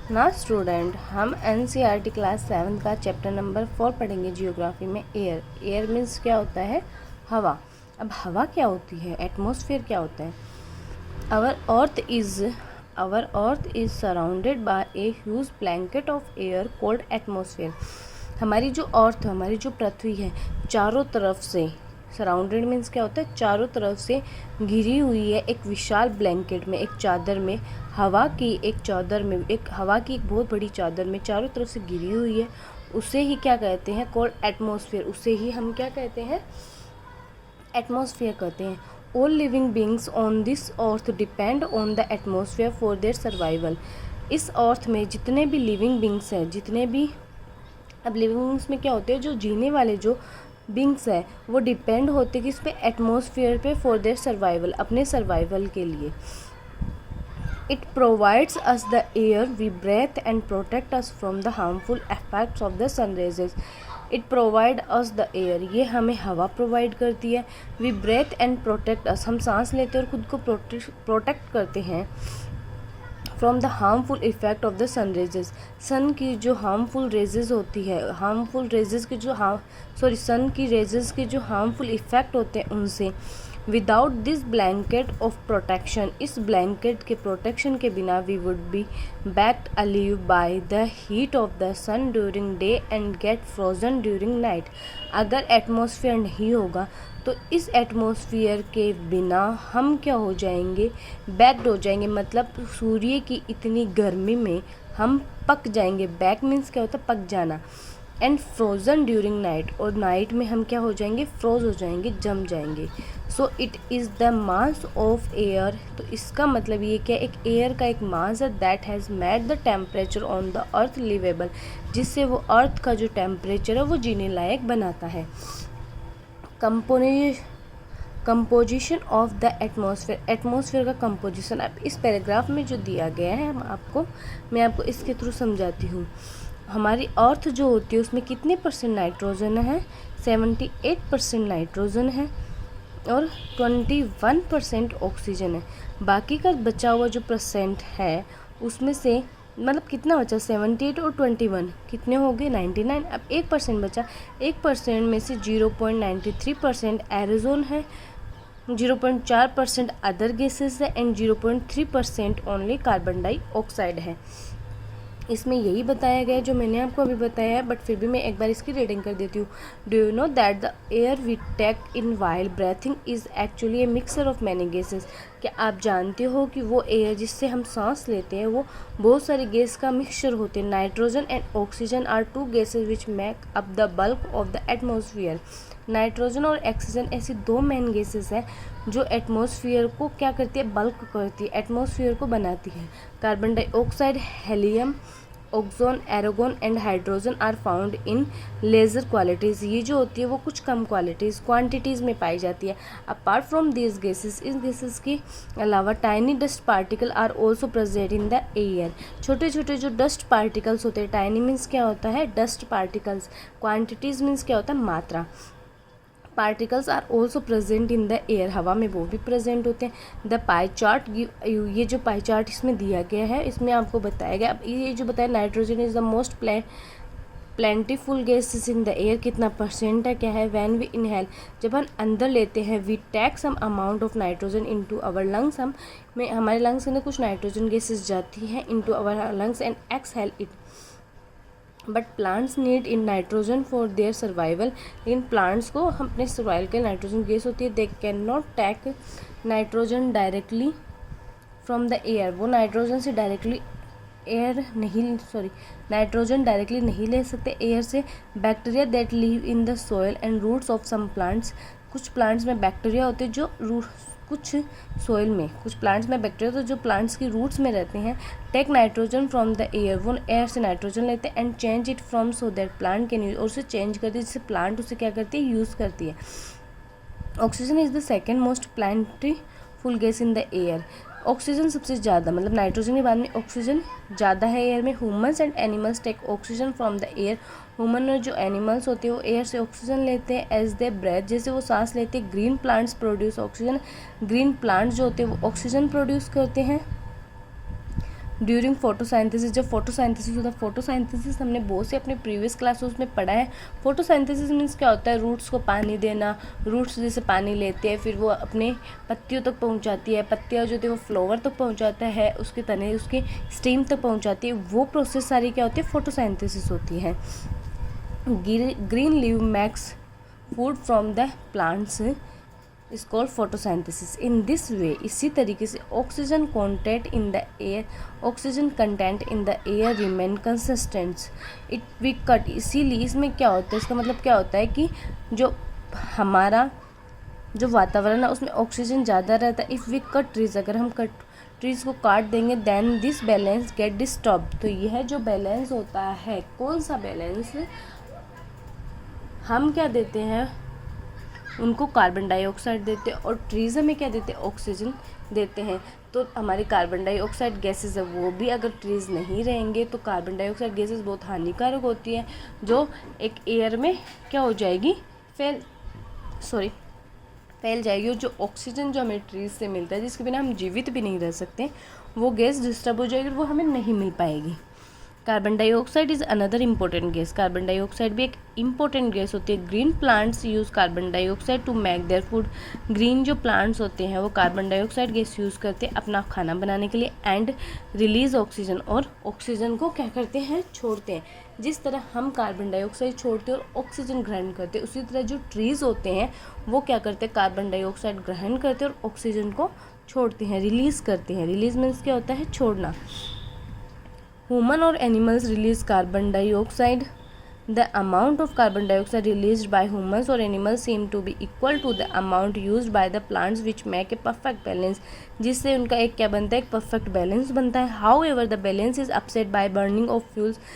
ना स्टूडेंट, हम NCERT class 7 का चैप्टर नंबर 4 पढ़ेंगे जियोग्राफी में। एयर। एयर मीन्स क्या होता है? हवा। अब हवा क्या होती है? एटमॉस्फेयर क्या होता है? Our earth is surrounded by a huge blanket of air called atmosphere. हमारी जो अर्थ, हमारी जो पृथ्वी है, चारों तरफ से सराउंडेड मीन्स क्या होता है? चारों तरफ से घिरी हुई है एक विशाल ब्लैंकेट में, एक चादर में, हवा की एक चादर में, हवा की एक बहुत बड़ी चादर में चारों तरफ से घिरी हुई है। उसे ही क्या कहते हैं? Called atmosphere. उसे ही हम क्या कहते हैं? एटमॉस्फेयर कहते हैं। All living beings on this earth depend on the atmosphere for their survival. इस अर्थ में जितने भी लिविंग बींग्स हैं, जितने भी, अब लिविंग बींग्स में क्या होते हैं? जो जीने वाले जो बींग्स है वो डिपेंड होते किस पे? एटमॉस्फेयर पे, फॉर देयर सर्वाइवल, अपने सर्वाइवल के लिए। It provides us the air we breathe and protect us from the harmful effects of the sun rays. It provide us the air, ये हमें हवा प्रोवाइड करती है। We breathe and protect us, हम सांस लेते हैं और खुद को प्रोटेक्ट करते हैं from the harmful effect of the sun rays. Sun की जो हार्मफुल रेजेस होती है, हार्मफुल रेजेस की जो सन की रेजेस के जो हार्मफुल इफेक्ट होते हैं उनसे। Without this blanket of protection, इस ब्लैंकेट के प्रोटेक्शन के बिना we would be baked alive by the heat of the sun during day and get frozen during night. अगर एटमॉस्फेयर नहीं होगा तो इस एटमॉस्फेयर के बिना हम क्या हो जाएंगे? बैक्ड हो जाएंगे, मतलब सूर्य की इतनी गर्मी में हम पक जाएंगे। बैक मीन्स क्या होता है? पक जाना। एंड फ्रोज़न ड्यूरिंग नाइट, और नाइट में हम क्या हो जाएंगे? फ्रोज हो जाएंगे, जम जाएंगे। So it is the mass of air, तो इसका मतलब ये क्या? एक एयर का एक मास है that has made the temperature on the earth liveable, जिससे वो अर्थ का जो टेम्परेचर है वो जीने लायक बनाता है। Composition of the atmosphere, atmosphere का कंपोजिशन अब इस पैराग्राफ में जो दिया गया है मैं आपको इसके थ्रू समझाती हूँ। हमारी अर्थ जो होती है उसमें कितने % नाइट्रोजन है? 78% नाइट्रोजन है और 21% ऑक्सीजन है। बाकी का बचा हुआ जो % है उसमें से, मतलब कितना बचा? 78 और 21 कितने हो गए? 99। अब 1% बचा। 1% में से 0.93% एरोजोन है, 0.4% अदर गैसेस है एंड 0.3% ओनली कार्बन डाइऑक्साइड है। इसमें यही बताया गया है जो मैंने आपको अभी बताया है, बट फिर भी मैं एक बार इसकी रीडिंग कर देती हूँ। Do you know that the air we take in while breathing is actually a mixer of many gases. क्या आप जानते हो कि वो एयर जिससे हम सांस लेते हैं वो बहुत सारी गैस का मिक्सचर होते हैं। Nitrogen and oxygen are 2 gases which make up the bulk of the atmosphere. Nitrogen और ऑक्सीजन ऐसी 2 मेन गैसेस हैं जो एटमॉस्फेयर को क्या करती है? बल्क करती है, एटमॉस्फेयर को बनाती है। Carbon dioxide, helium, ozone, argon and hydrogen are found in lesser qualities. ये जो होती है वो कुछ कम क्वांटिटीज़ में पाई जाती है। अपार्ट फ्रॉम दीज गैसेस, इन गैसेस के अलावा tiny dust particle are also present in the air. छोटे छोटे जो डस्ट पार्टिकल्स होते हैं, टाइनी मीन्स क्या होता है? Dust particles. क्वांटिटीज़ मीन्स क्या होता है? मात्रा। Particles are also present in the air, हवा में वो भी प्रेजेंट होते हैं। द पाई चार्ट, ये जो पाई चार्ट इसमें दिया गया है इसमें आपको बताया गया। अब ये जो बताया, nitrogen is the most plentiful gases in the air, कितना % है? क्या है? व्हेन वी इनहेल, जब हम अंदर लेते हैं, we take some amount of nitrogen into our lungs, हमारे लंग्स के अंदर कुछ नाइट्रोजन गैसेस जाती हैं into our lungs and exhale it. But plants need in nitrogen for their survival, लेकिन प्लांट्स को हम अपने सर्वाइवल के नाइट्रोजन गैस होती है। They can not take nitrogen directly from the air, वो नाइट्रोजन से डायरेक्टली नाइट्रोजन डायरेक्टली नहीं ले सकते एयर से। Bacteria that live in the soil and roots of some plants, कुछ प्लांट्स में बैक्टीरिया होते हैं जो कुछ सॉइल में, कुछ प्लांट्स में बैक्टीरिया तो जो प्लांट्स की रूट्स में रहते हैं। Take nitrogen from the air, वो एयर से नाइट्रोजन लेते हैं and change it from so that plant can use, और उसे चेंज करती है जिससे प्लांट उसे क्या करती है? यूज़ करती है। Oxygen is the second most plentiful gas in the air. Oxygen सबसे ज़्यादा, मतलब नाइट्रोजन के बाद में ऑक्सीजन ज़्यादा है एयर में। Humans and animals take oxygen from the air, human और जो एनिमल्स होते हैं वो एयर से ऑक्सीजन लेते हैं एज दे ब्रेथ, जैसे वो सांस लेते हैं। Green plants produce oxygen, green plants जो होते हैं वो ऑक्सीजन प्रोड्यूस करते हैं। ड्यूरिंग फोटोसाइंथेसिस, जब फोटोसाइंथेसिस होता है, फोटोसाइंथेसिस हमने बहुत से अपने प्रीवियस क्लासेस में पढ़ा है। फोटोसाइंथेसिस मीन्स क्या होता है, रूट्स को पानी देना, रूट्स जैसे पानी लेते हैं फिर वो अपने पत्तियों तक पहुंचाती है, पत्तियां जो होती है वो फ्लावर तक पहुंचाता है, उसके तने उसके स्टेम तक पहुंचाती है, वो प्रोसेस सारी क्या होती है, फोटोसाइंथेसिस होती है। Green leave makes food from the plants is called photosynthesis. In this way, इसी तरीके से oxygen content in the air remain consistent it we cut. इसीलिए इसमें क्या होता है, इसका मतलब क्या होता है कि जो हमारा जो वातावरण है उसमें ऑक्सीजन ज़्यादा रहता है। इफ़ वी कट ट्रीज, अगर हम ट्रीज को काट देंगे, then this balance get disturb. तो यह जो बैलेंस होता है, कौन सा बैलेंस, हम क्या देते हैं उनको, कार्बन डाइऑक्साइड देते हैं, और ट्रीज हमें क्या देते हैं, ऑक्सीजन देते हैं। तो हमारी कार्बन डाइऑक्साइड गैसेस है वो भी अगर ट्रीज नहीं रहेंगे तो कार्बन डाइऑक्साइड गैसेस बहुत हानिकारक होती है, जो एक एयर में क्या हो जाएगी, फैल जाएगी। और जो ऑक्सीजन जो हमें ट्रीज से मिलता है, जिसके बिना हम जीवित भी नहीं रह सकते, वो गैस डिस्टर्ब हो जाएगी और वो हमें नहीं मिल पाएगी। Carbon dioxide is another important gas. Carbon dioxide भी एक इम्पोर्टेंट गैस होती है। Green plants use carbon dioxide to make their food. Green जो प्लांट्स होते हैं वो कार्बन डाइऑक्साइड गैस यूज़ करते हैं अपना खाना बनाने के लिए, एंड रिलीज ऑक्सीजन, और ऑक्सीजन को क्या करते हैं, छोड़ते हैं। जिस तरह हम कार्बन डाइऑक्साइड छोड़ते हैं और ऑक्सीजन ग्रहण करते हैं, उसी तरह जो ट्रीज़ होते हैं वो क्या करते हैं, कार्बन डाइऑक्साइड ग्रहण करते हैं और ऑक्सीजन को छोड़ते हैं, रिलीज़ करते हैं। रिलीज मीन्स क्या होता है, छोड़ना। Human or animals release carbon dioxide. The amount of carbon dioxide released by humans or animals seem to be equal to the amount used by the plants, which make a perfect balance. जिससे उनका एक क्या बनता है, एक perfect balance बनता है। However, the balance is upset by burning of fuels.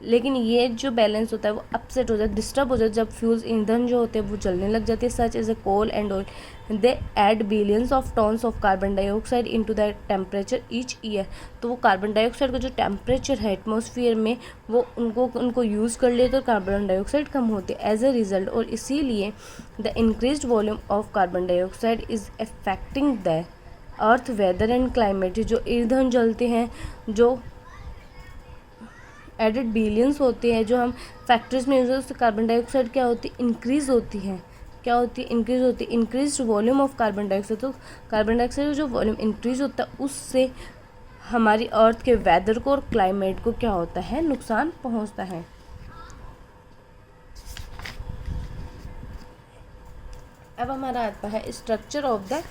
लेकिन ये जो बैलेंस होता है वो अपसेट हो जाता है, डिस्टर्ब हो जाता है जब फ्यूल्स, ईंधन जो होते हैं वो जलने लग जाते हैं, such as a coal and oil. They add billions of tons of carbon dioxide into the temperature each year. तो वो कार्बन डाइऑक्साइड का जो टेम्परेचर है एटमॉस्फेयर में, वो उनको यूज़ कर लिए तो कार्बन डाइऑक्साइड कम होते हैं एज ए रिजल्ट। और इसीलिए the increased volume of carbon dioxide is affecting the earth weather and climate. जो ईंधन जलते हैं, जो एडेड बिलियंस होते हैं जो हम फैक्ट्रीज में यूज़ करते हैं, उससे कार्बन डाइऑक्साइड क्या होती है, इंक्रीज़ होती है। क्या होती है, इंक्रीज़ होती है। Increase volume of carbon dioxide, तो कार्बन डाइऑक्साइड जो वॉल्यूम इंक्रीज होता है उससे हमारी अर्थ के वेदर को और क्लाइमेट को क्या होता है, नुकसान पहुंचता है। अब हमारा आता है structure of the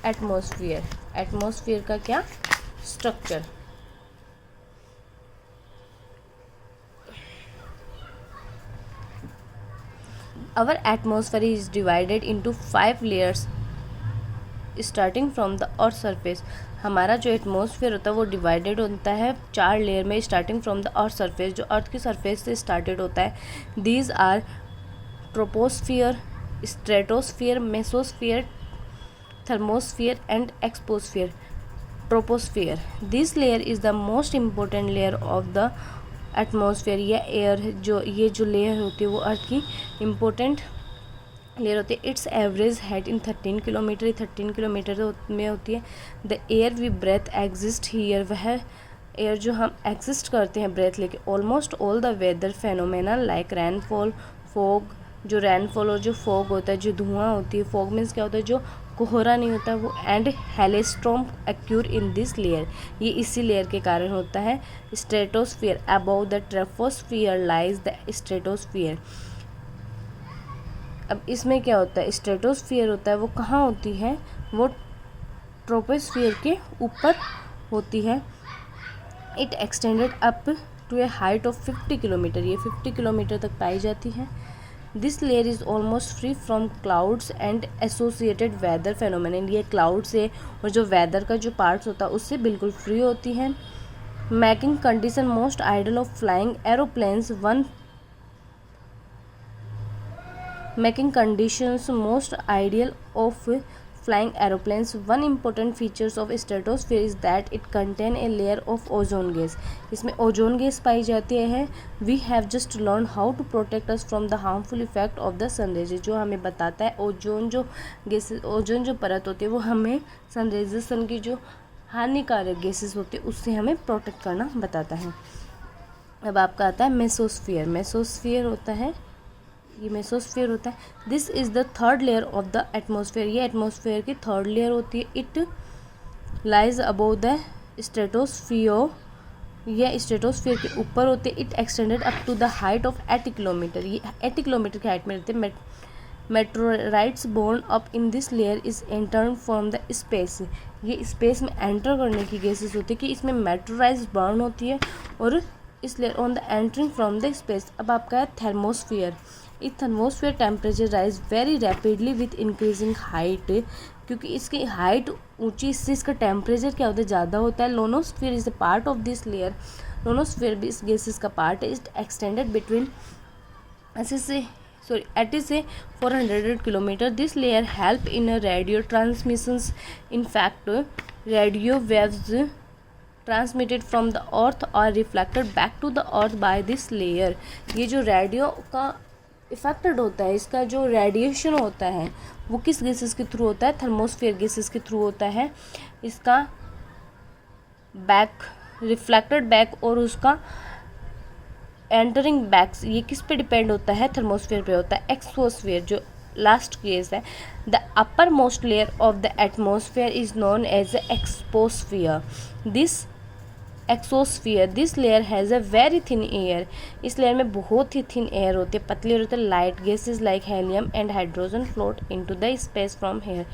atmosphere. Atmosphere का क्या structure. Our atmosphere is divided into 5 layers starting from the earth surface. हमारा जो एटमॉस्फेयर होता है वो डिवाइडेड होता है 4 लेयर में, starting from the earth surface, जो अर्थ की सरफेस से स्टार्टेड होता है। These are troposphere, stratosphere, mesosphere, thermosphere and exosphere. Troposphere, this layer is the most important layer of the atmosphere. या एयर, ये जो लेयर होती है वो अर्थ की इम्पोर्टेंट लेयर होती है। Its average height in 13 kilometre, 13 kilometre में होती है। The air we breathe exist here, वह एयर जो हम एग्जिस्ट करते हैं ब्रेथ लेके। Almost all the weather phenomena like rainfall, fog, जो रेनफॉल और जो फॉग होता है, जो धुआं होती है, फॉग मीन्स क्या होता है, जो कोहरा नहीं होता वो, and हेलेस्ट्रॉम occur in this layer, ये इसी लेयर के कारण होता है। Stratosphere, above the troposphere lies the stratosphere. अब इसमें क्या होता है, स्ट्रेटोस्फियर होता है वो कहाँ होती है, वो ट्रोपोस्फियर के ऊपर होती है। It extended up to a height of 50 kilometre, ये 50 किलोमीटर तक पाई जाती है। This layer is almost free from clouds and associated weather phenomenon, ये क्लाउड से और जो वेदर का जो पार्ट्स होता है उससे बिल्कुल फ्री होती है। Making condition most ideal of flying aeroplanes, making conditions most ideal of flying aeroplanes. One important features of stratosphere is that it contain a layer of ozone gas. इसमें ozone gas पाई जाती है। We have just learned how to protect us from the harmful effect of the sun rays, जो हमें बताता है ozone जो gas, ozone जो परत होती है वो हमें सन रेज, सन की जो हानिकारक गैसेस होते हैं उससे हमें प्रोटेक्ट करना बताता है। अब आपका आता है मेसोस्फीयर। मेसोस्फीयर होता है, ये मेसोस्फीयर होता है। This is the third layer of the atmosphere. ये एटमॉस्फेयर की थर्ड लेयर होती है। It lies above the stratosphere. यह स्ट्रेटोस्फीयर के ऊपर होते हैं। It extended up to the height of 80 kilometre. ये 80 किलोमीटर की हाइट में रहते हैं। Meteorites burn up in this layer is enter from the space. ये स्पेस में एंटर करने की गैसेस होती है कि इसमें मेट्रोराइट्स बर्न होती है और इस layer on the entering from the space. अब आपका है थर्मोस्फियर। इस thermosphere temperature rise very rapidly with increasing height. क्योंकि इसकी हाइट ऊंची, इससे इसका टेम्परेचर क्या होता है, ज़्यादा होता है। Ionosphere is a part of this layer. Ionosphere भी इस गैसेस का पार्ट है। Is extended between at say 400 kilometer. This layer help in a radio transmissions. In fact, radio waves transmitted from the earth are reflected back to the earth by this layer. ये जो radio का affected होता है, इसका जो radiation होता है वो किस गैसेस के थ्रू होता है, थर्मोस्फीयर गैसेस के थ्रू होता है। इसका बैक रिफ्लेक्टेड बैक और उसका एंटरिंग बैक्स, ये किस पे डिपेंड होता है, थर्मोस्फीयर पे होता है। एक्सोस्फीयर जो लास्ट केस है, the upper most layer of the atmosphere is known as exosphere. This layer has a very thin air. इस लेयर में बहुत ही थिन एयर होती है, पतली होती है। Light gases like helium and hydrogen float into the space from here.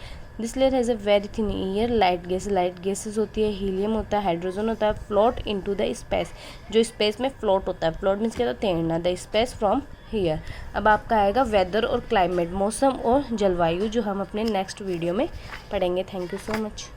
This layer has a very thin air. Light gases होती है, हीलियम होता है, हाइड्रोजन होता है, फ्लोट इनटू द स्पेस, जो स्पेस में फ्लोट होता है। फ्लोट मीन्स क्या होता है, तैरना। The space from here. अब आपका आएगा वेदर और क्लाइमेट, मौसम और जलवायु, जो हम अपने नेक्स्ट वीडियो में पढ़ेंगे। Thank you so much.